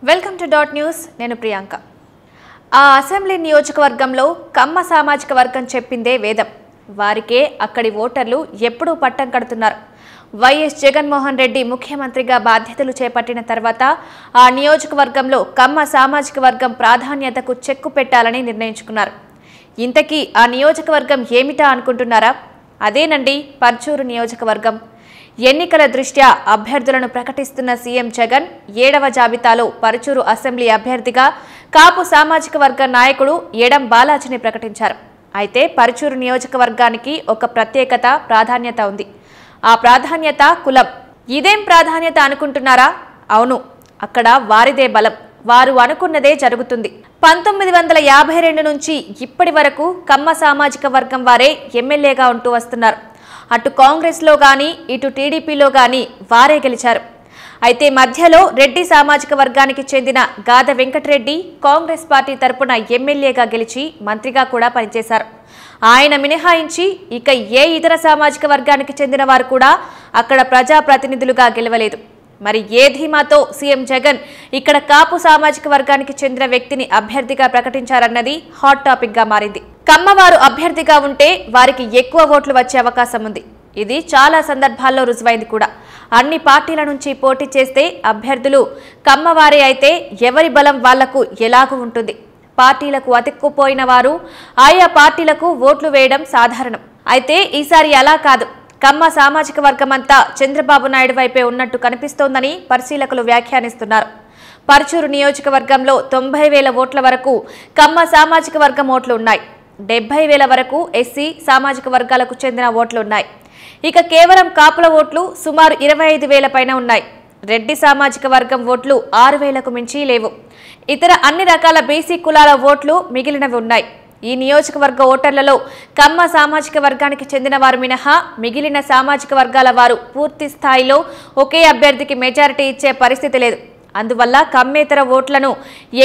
Welcome to dot news. నేను ప్రియాంక. ఆ assembly నియోజకవర్గంలో కమ్మ సామాజిక వర్గం చెప్పిందే వేదం. వారికే అక్కడి ఓటర్లు ఎప్పుడూ పట్టం కడుతున్నారు. వైఎస్ జగన్మోహన్ రెడ్డి ముఖ్యమంత్రిగా బాధ్యతలు చేపట్టిన తర్వాత ఆ నియోజకవర్గంలో కమ్మ సామాజిక వర్గం ప్రాధాన్యతకు చెక్కు పెట్టాలని నిర్ణయించుకున్నారు. ఇంతకీ ఆ నియోజకవర్గం ఏమిటా అనుకుంటున్నారా? అదేనండి పర్చూరు నియోజకవర్గం. ఎన్నికల దృష్ట్యా అభ్యర్థులను ప్రకటిస్తున్న సీఎం జగన్ 7వ జాబితాలో పరుచూరు అసెంబ్లీ అభ్యర్థిగా కాపు సామాజిక వర్గ నాయకుడు ఎడం బాలాజీని ప్రకటించారు. అయితే పరుచూరు నియోజకవర్గానికి ఒక ప్రత్యేకత, ప్రాధాన్యత ఉంది. ఆ ప్రాధాన్యత కులం. ఇదేం ప్రాధాన్యత అనుకుంటున్నారా? అవును, అక్కడ వారిదే బలం. వారు అనుకున్నదే జరుగుతుంది. 1952 నుంచి ఇప్పటి వరకు కమ్మ సామాజిక వర్గం వారే ఎమ్మెల్యేగా ఉంటూ వస్తున్నారు. అటు కాంగ్రెస్లో కానీ ఇటు టీడీపీలో కానీ వారే గెలిచారు. అయితే మధ్యలో రెడ్డి సామాజిక వర్గానికి చెందిన గాద వెంకటరెడ్డి కాంగ్రెస్ పార్టీ తరపున ఎమ్మెల్యేగా గెలిచి మంత్రిగా కూడా పనిచేశారు. ఆయన మినహాయించి ఇక ఏ ఇతర సామాజిక వర్గానికి చెందిన వారు కూడా అక్కడ ప్రజాప్రతినిధులుగా గెలవలేదు. మరి ఏ ధీమాతో సీఎం జగన్ ఇక్కడ కాపు సామాజిక వర్గానికి చెందిన వ్యక్తిని అభ్యర్థిగా ప్రకటించారన్నది హాట్ టాపిక్ గా మారింది. కమ్మవారు అభ్యర్థిగా ఉంటే వారికి ఎక్కువ ఓట్లు వచ్చే అవకాశం ఉంది. ఇది చాలా సందర్భాల్లో రుజువైంది కూడా. అన్ని పార్టీల నుంచి పోటీ చేస్తే అభ్యర్థులు కమ్మవారే అయితే ఎవరి బలం వాళ్లకు ఎలాగూ ఉంటుంది. పార్టీలకు అతుక్కుపోయిన వారు ఆయా పార్టీలకు ఓట్లు వేయడం సాధారణం. అయితే ఈసారి అలా కాదు. కమ్మ సామాజిక వర్గమంతా చంద్రబాబు నాయుడు వైపే ఉన్నట్టు కనిపిస్తోందని పరిశీలకులు వ్యాఖ్యానిస్తున్నారు. పరుచూరు నియోజకవర్గంలో 90,000 ఓట్ల వరకు కమ్మ సామాజిక వర్గం ఓట్లు ఉన్నాయి. 70,000 వరకు ఎస్సీ సామాజిక వర్గాలకు చెందిన ఓట్లు ఉన్నాయి. ఇక కేవలం కాపుల ఓట్లు సుమారు 25,000 పైన ఉన్నాయి. రెడ్డి సామాజిక వర్గం ఓట్లు 6,000కు మించి లేవు. ఇతర అన్ని రకాల బీసీ కులాల ఓట్లు మిగిలినవి ఉన్నాయి. ఈ నియోజకవర్గ ఓటర్లలో కమ్మ సామాజిక వర్గానికి చెందిన వారు మినహా మిగిలిన సామాజిక వర్గాల వారు పూర్తి స్థాయిలో ఒకే అభ్యర్థికి మెజారిటీ ఇచ్చే పరిస్థితి లేదు. అందువల్ల కమ్మేతర ఓట్లను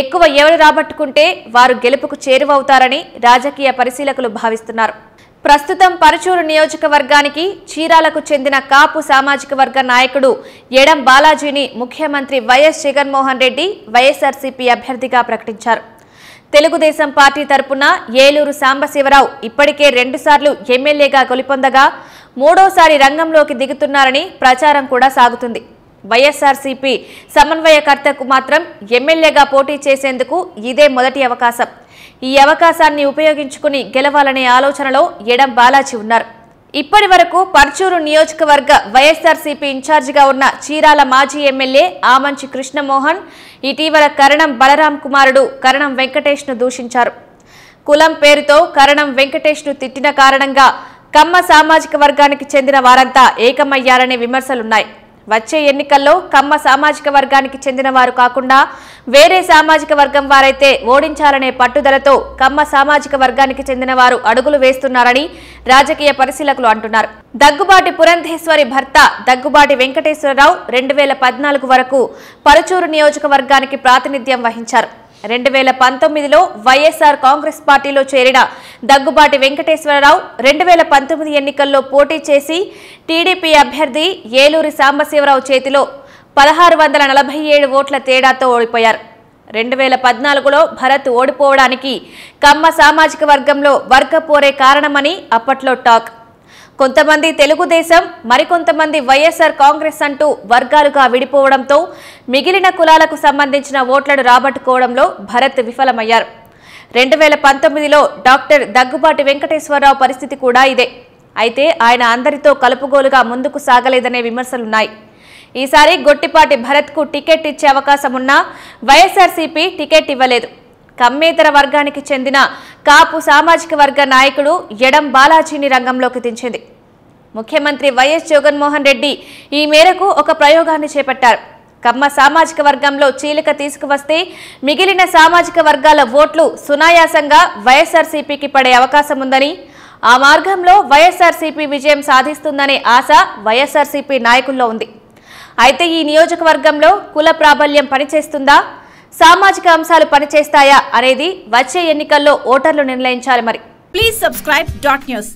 ఎక్కువ ఎవరు రాబట్టుకుంటే వారు గెలుపుకు చేరువవుతారని రాజకీయ పరిశీలకులు భావిస్తున్నారు. ప్రస్తుతం పరుచూరు నియోజకవర్గానికి చీరాలకు చెందిన కాపు సామాజిక వర్గ నాయకుడు ఎడం బాలాజీని ముఖ్యమంత్రి వైఎస్ జగన్మోహన్ రెడ్డి వైఎస్ఆర్సీపీ అభ్యర్థిగా ప్రకటించారు. తెలుగుదేశం పార్టీ తరపున ఏలూరు సాంబశివరావు ఇప్పటికే 2 సార్లు ఎమ్మెల్యేగా గెలుపొందగా 3వసారి రంగంలోకి దిగుతున్నారని ప్రచారం కూడా సాగుతుంది. వైఎస్ఆర్సీపీ సమన్వయకర్తకు మాత్రం ఎమ్మెల్యేగా పోటీ చేసేందుకు ఇదే మొదటి అవకాశం. ఈ అవకాశాన్ని ఉపయోగించుకుని గెలవాలనే ఆలోచనలో ఎడం బాలాజీ ఉన్నారు. ఇప్పటి వరకు పర్చూరు నియోజకవర్గ వైఎస్ఆర్సీపీ ఇన్ఛార్జిగా ఉన్న చీరాల మాజీ ఎమ్మెల్యే ఆమంచి కృష్ణమోహన్ ఇటీవల కరణం బలరాం కుమారుడు కరణం వెంకటేష్ను దూషించారు. కులం పేరుతో కరణం వెంకటేష్ను తిట్టిన కారణంగా కమ్మ సామాజిక వర్గానికి చెందిన వారంతా ఏకమయ్యారనే విమర్శలున్నాయి. వచ్చే ఎన్నికల్లో కమ్మ సామాజిక వర్గానికి చెందిన వారు కాకుండా వేరే సామాజిక వర్గం వారైతే ఓడించాలనే పట్టుదలతో కమ్మ సామాజిక వర్గానికి చెందిన వారు అడుగులు వేస్తున్నారని రాజకీయ పరిశీలకులు అంటున్నారు. దగ్గుబాటి పురంధేశ్వరి భర్త దగ్గుబాటి వెంకటేశ్వరరావు 2014 వరకు పరుచూరు నియోజకవర్గానికి ప్రాతినిధ్యం వహించారు. 2019లో వైఎస్ఆర్ కాంగ్రెస్ పార్టీలో చేరిన దగ్గుబాటి వెంకటేశ్వరరావు 2019 ఎన్నికల్లో పోటీ చేసి టీడీపీ అభ్యర్థి ఏలూరి సాంబశివరావు చేతిలో 1647 ఓట్ల తేడాతో ఓడిపోయారు. 2014లో భరత్ ఓడిపోవడానికి కమ్మ సామాజిక వర్గంలో వర్గపోరే కారణమని అప్పట్లో టాక్. కొంతమంది తెలుగుదేశం, మరికొంతమంది వైఎస్ఆర్ కాంగ్రెస్ అంటూ వర్గాలుగా విడిపోవడంతో మిగిలిన కులాలకు సంబంధించిన ఓట్లను రాబట్టుకోవడంలో భరత్ విఫలమయ్యారు. 2019లో డాక్టర్ దగ్గుబాటి వెంకటేశ్వరరావు పరిస్థితి కూడా ఇదే. అయితే ఆయన అందరితో కలుపుగోలుగా ముందుకు సాగలేదనే విమర్శలున్నాయి. ఈసారి గొట్టిపాటి భరత్కు టికెట్ ఇచ్చే అవకాశం ఉన్నా వైఎస్ఆర్సీపీ టికెట్ ఇవ్వలేదు. కమ్మేతర వర్గానికి చెందిన కాపు సామాజిక వర్గ నాయకుడు ఎడం బాలాజీని రంగంలోకి దించింది. ముఖ్యమంత్రి వైఎస్ జగన్మోహన్ రెడ్డి ఈ మేరకు ఒక ప్రయోగాన్ని చేపట్టారు. కమ్మ సామాజిక వర్గంలో చీలిక తీసుకువస్తే మిగిలిన సామాజిక వర్గాల ఓట్లు సునాయాసంగా వైఎస్ఆర్సీపీకి పడే అవకాశం ఉందని, ఆ మార్గంలో వైఎస్ఆర్సీపీ విజయం సాధిస్తుందనే ఆశ వైఎస్ఆర్సీపీ నాయకుల్లో ఉంది. అయితే ఈ నియోజకవర్గంలో కుల ప్రాబల్యం పనిచేస్తుందా, సామాజిక అంశాలు పనిచేస్తాయా అనేది వచ్చే ఎన్నికల్లో ఓటర్లు నిర్ణయించాలి. మరి ప్లీజ్ సబ్స్క్రైబ్ డాట్ న్యూస్.